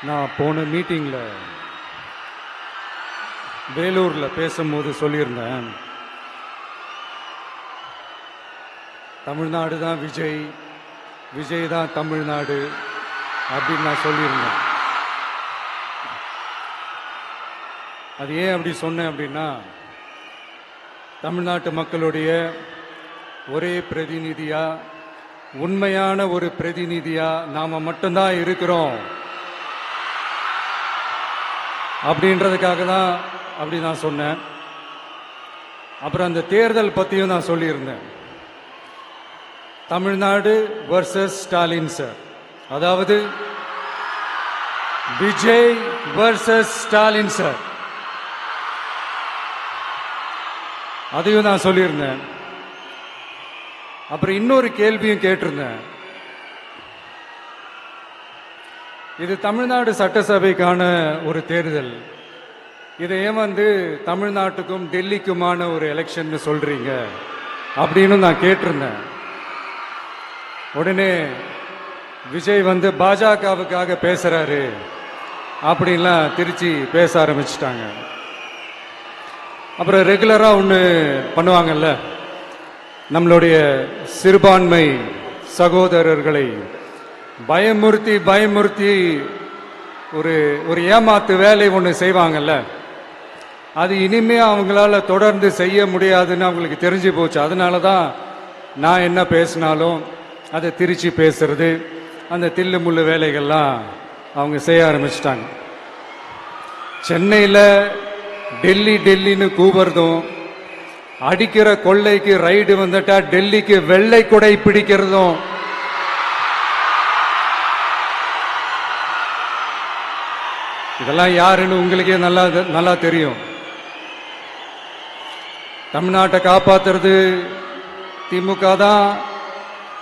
நான் போன மீட்டிங்கில் வேலூரில் பேசும்போது சொல்லியிருந்தேன், தமிழ்நாடு தான் விஜய், விஜய் தான் தமிழ்நாடு அப்படின்னு நான் சொல்லியிருந்தேன். அது ஏன் அப்படி சொன்னேன் அப்படின்னா, தமிழ்நாட்டு மக்களுடைய ஒரே பிரதிநிதியா, உண்மையான ஒரு பிரதிநிதியா நாம மட்டும்தான் இருக்கிறோம் அப்படின்றதுக்காக தான் அப்படி நான் சொன்னேன். அப்புறம் அந்த தேர்தல் பற்றியும் நான் சொல்லியிருந்தேன். தமிழ்நாடு வர்சஸ் ஸ்டாலின் சார், அதாவது விஜய் வர்சஸ் ஸ்டாலின் சார், அதையும் நான் சொல்லியிருந்தேன். அப்புறம் இன்னொரு கேள்வியும் கேட்டிருந்தேன். இது தமிழ்நாடு சட்டசபைக்கான ஒரு தேர்தல், இதை ஏன் தமிழ்நாட்டுக்கும் டெல்லிக்குமான ஒரு எலெக்ஷன் சொல்றீங்க அப்படின்னு நான் கேட்டிருந்தேன். உடனே விஜய் பாஜகவுக்காக பேசுறாரு அப்படின்லாம் திருச்சி பேச ஆரம்பிச்சிட்டாங்க. அப்புறம் ரெகுலரா ஒன்று பண்ணுவாங்கல்ல, நம்மளுடைய சிறுபான்மை சகோதரர்களை பயமுறுத்தி பயமுறுத்தி ஒரு ஏமாத்து வேலை ஒன்று செய்வாங்கல்ல, அது இனிமே அவங்களால தொடர்ந்து செய்ய முடியாதுன்னு அவங்களுக்கு தெரிஞ்சு போச்சு. அதனால தான் நான் என்ன பேசினாலும் அதை திருச்சி பேசுறது, அந்த தில்லு முள்ளு வேலைகள்லாம் அவங்க செய்ய ஆரம்பிச்சிட்டாங்க. சென்னையில் டெல்லி டெல்லின்னு கூவுறதும், அடிக்கிற கொள்ளைக்கு ரைடு வந்துட்டா டெல்லிக்கு வெள்ளை கொடை பிடிக்கிறதும், இதெல்லாம் யாருன்னு உங்களுக்கே நல்லா தெரியும். தமிழ்நாட்டை காப்பாத்துறது திமுக தான்,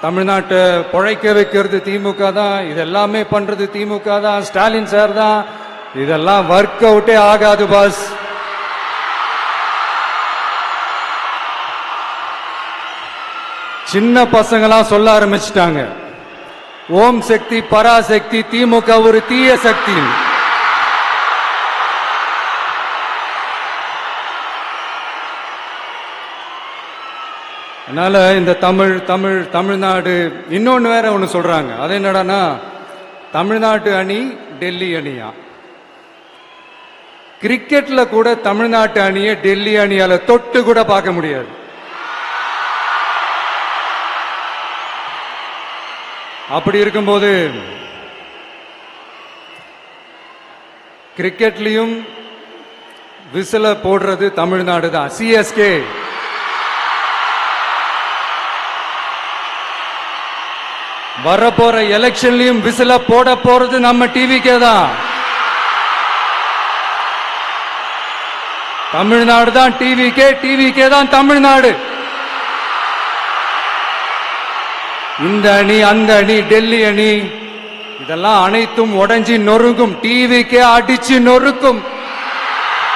தமிழ்நாட்டை பொழைக்க வைக்கிறது திமுக தான், இதெல்லாமே பண்றது திமுக தான், ஸ்டாலின் சார் தான். இதெல்லாம் ஒர்க் அவுட்டே ஆகாது பாஸ். சின்ன பசங்களாம் சொல்ல ஆரம்பிச்சிட்டாங்க, ஓம் சக்தி பராசக்தி, திமுக ஒரு தீய சக்தி. அதனால இந்த தமிழ்நாடு இன்னொன்னு வேற ஒன்று சொல்றாங்க. அது என்னடானா, தமிழ்நாட்டு அணி டெல்லி அணியா. கிரிக்கெட்ல கூட தமிழ்நாட்டு அணியை டெல்லி அணியால தொட்டு கூட பார்க்க முடியாது. அப்படி இருக்கும்போது கிரிக்கெட்லயும் விசில போடுறது தமிழ்நாடு தான், சிஎஸ்கே. வரப்போற எலெக்ஷன்லயும் விசில போட போறது நம்ம டிவிக்கே தான். தமிழ்நாடு தான் டிவிக்கே, டிவிக்கே தான் தமிழ்நாடு. இந்த அணி அந்த அணி டெல்லி அணி இதெல்லாம் அனைத்தும் உடைஞ்சி நொறுங்கும், டிவிக்கே அடிச்சு நொறுக்கும்.